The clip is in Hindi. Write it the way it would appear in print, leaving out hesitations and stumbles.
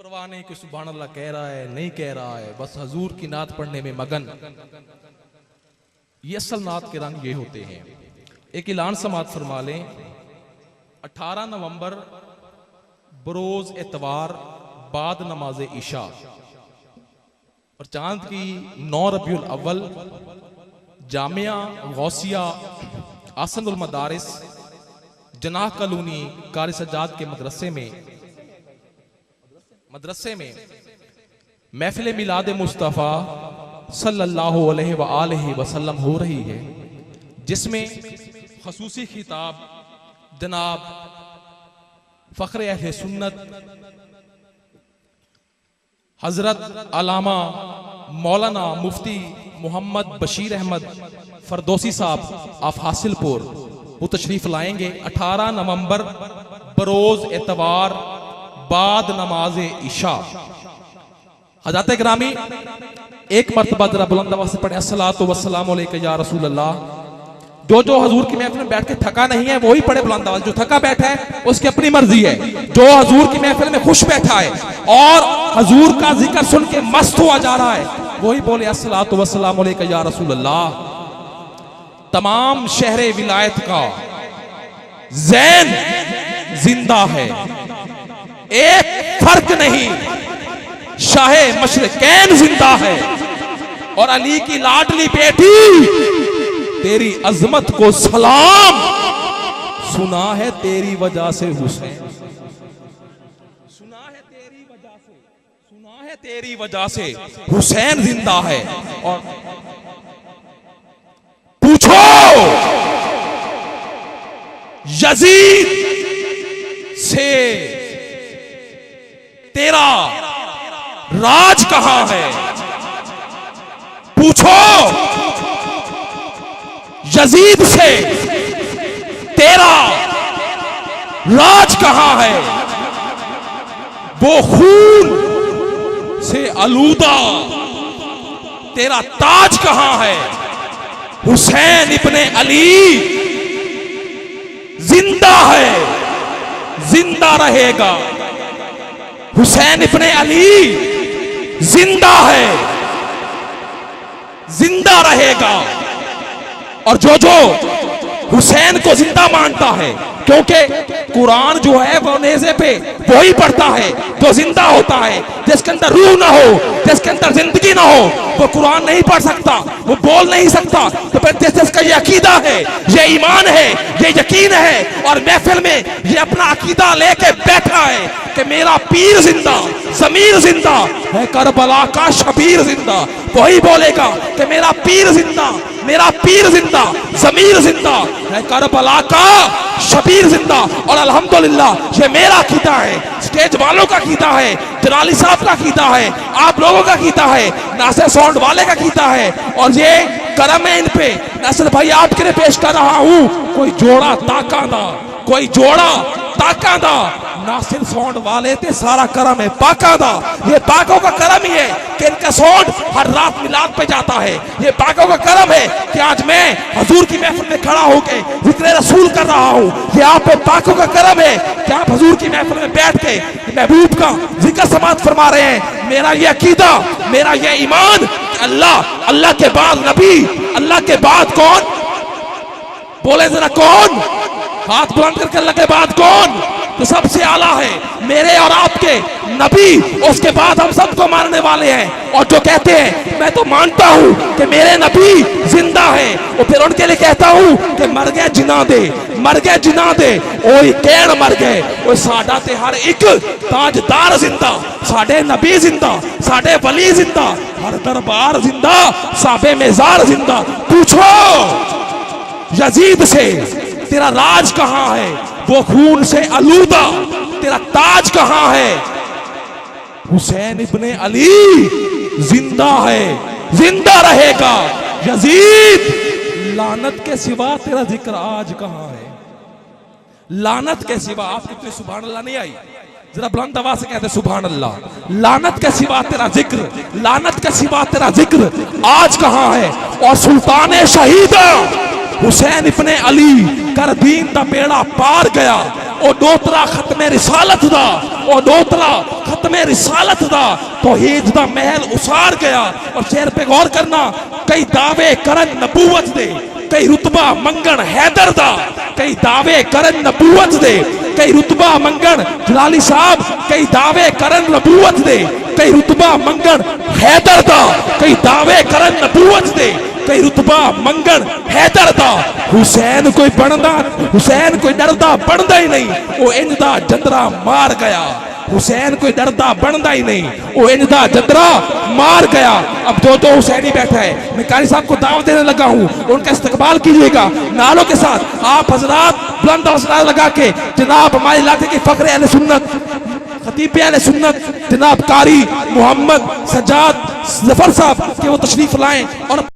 परवाह नहीं कि सुभान अल्लाह कह रहा है नहीं कह रहा है, बस हजूर की नात पढ़ने में मगन। ये असल नात के रंग ये होते हैं। एक ऐलान समात फरमा लें, 18 नवंबर बरोज एतवार बाद नमाज इशा और चांद की 9 रबीउल अव्वल जामिया गौसिया आसनुल मदारिस जनाह कॉलोनी कारी सज्जाद के मदरसे में महफिल मिलाद मुस्तफ़ा सल्लल्लाहु अलैहि वसल्लम हो रही है, जिसमें खसूसी खिताब जनाब फ़ख्र अहले सुन्नत हजरत अलामा मौलाना मुफ्ती मोहम्मद बशीर अहमद फरदौसी साहब आप हासिलपुर वो तशरीफ लाएंगे। 18 नवंबर बरोज एतवार बाद नमाज इशा। हज़रात गिरामी एक मरतबा जरा बुलंद आवाज़ से पढ़े अस्सलातु वस्सलामु अलैका या रसूल अल्लाह। जो हजूर की महफिल में बैठ के थका नहीं है वही पढ़े बुलंद आवाज़, जो थका बैठा है उसकी अपनी मर्जी है। जो हजूर की महफिल में खुश बैठा है और हजूर का जिक्र सुन के मस्त हुआ जा रहा है वही बोले अस्सलातु वस्सलामु अलैका या रसूल अल्लाह। तमाम शहरे विलायत का ज़ैन जिंदा है, एक फर्क नहीं, शाहे मशरिकैन जिंदा है और अली की लाडली बेटी तेरी अजमत को सलाम, सुना है तेरी वजह से हुसैन, सुना है तेरी वजह से हुसैन जिंदा है। और पूछो यजीद से तेरा राज कहां है, पूछो यजीद से तेरा राज कहां है। वो खून से आलूदा तेरा ताज कहां है। हुसैन इब्ने अली जिंदा है, जिंदा रहेगा। हुसैन इब्ने अली जिंदा है, जिंदा रहेगा। और जो हुसैन को जिंदा मानता है, क्योंकि कुरान जो है वो नेज़े पे वही पढ़ता है जो जिंदा होता है। जिसके अंदर रूह ना हो, जिसके अंदर जिंदगी ना हो, वो कुरान नहीं पढ़ सकता, वो बोल नहीं सकता। तो फिर जिसका ये अकीदा है, ये ईमान है, ये यकीन है और महफिल में ये अपना अकीदा लेके बैठा है कि मेरा पीर जिंदा, ज़मीर जिंदा है, करबला का शबीर जिंदा, वही बोलेगा कि मेरा पीर जिंदा, मेरा पीर जिंदा, ज़मीर जिंदा है, करबला का शबीर जिंदा। और अल्हम्दुलिल्लाह ये मेरा अकीदा है, स्टेज वालों का अकीदा है, जलाली साहब का अकीदा है, आप लोगों का अकीदा है, नासिर साउंड वाले का अकीदा है। और ये करम है इन पे। नासिर भाई आपके लिए पेश कर रहा हूं, कोई जोड़ा ताकादा, कोई जोड़ा ताकादा, नासिर साउंड वाले ते सारा करम है पाकादा। ये पाकों का करम ही है कि इनका साउंड हर रात मिलाद पे जाता है। ये पाकों का करम है कि आज मैं हजूर की महफिल में खड़ा होकर जिक्र रसूल कर रहा हूँ। ये आप पे पाकों का करम है कि आप हजूर की महफिल में बैठ के महबूब का जिक्र समात फरमा रहे हैं। मेरा ये अकीदा, मेरा ये ईमान, अल्लाह, अल्लाह के बाद नबी, अल्लाह के बाद कौन, बोले जरा कौन, हाथ बुलंद करके अल्लाह के बाद कौन, तो सबसे आला है मेरे और आपके नबी, उसके बाद हम सबको मानने वाले हैं। और जो कहते हैं मैं तो मानता हूं कि मेरे नबी जिंदा है, और फिर उनके लिए कहता हूं कि मर गए जिना दे, मर गए जिना दे, ओए केड़ मर गए, ओए साडा ते हर एक ताजदार जिंदा, साडे नबी जिंदा, साडे वली जिंदा, हर दरबार जिंदा, साबे मेजार जिंदा। पूछो यजीद से तेरा राज कहां है, वो खून से आलूदा तेरा ताज कहां है। हुसैन इब्ने अली जिंदा है, जिंदा रहेगा। यजीद लानत के सिवा तेरा जिक्र आज कहां है, लानत के सिवा। आप कितने सुभान अल्लाह नहीं आई, जरा बुलंद आवाज से कहते सुभान अल्लाह। लानत के सिवा तेरा जिक्र, लानत के सिवा तेरा जिक्र आज कहां है। और सुल्तान शहीदा हुसैन इब्ने अली कर दीन दा बेड़ा पार गया, और डोतरा खत्मे रिसालत दा और दोतला खत्मे रिसालत दा तौहीद दा महल उसार गया। और शेर पे गौर करना, कई दावे करन नबूवत दे, कई रुतबा मंगण हैदर दा, कई दावे करन नबूवत दे, कई रुतबा मंगण जलाली साहब, कई दावे करन नबूवत दे, कई रुतबा मंगण हैदर दा, कई दावे करन नबूवत दे, कई रुतबा मंगण हैदर दा। हुसैन कोई बनदा, हुसैन कोई डरदा बनदा ही नहीं, वो इंजदा जंदरा मार गया। हुसैन कोई डरदा बनदा ही नहीं, वो इंजदा जंदरा मार गया। अब जो हुसैनी बैठा है, मैं कारी साहब को दावत देने लगा हूँ, उनका इस्तकबाल कीजिएगा नालों के साथ। आप हजरात बुलंद हौसला लगा के जनाब हमारे इलाके के फख्र अहले सुन्नत, खतीब अहले सुन्नत जनाब कारी मोहम्मद सज्जाद जफर साहब के वो तशरीफ लाएं और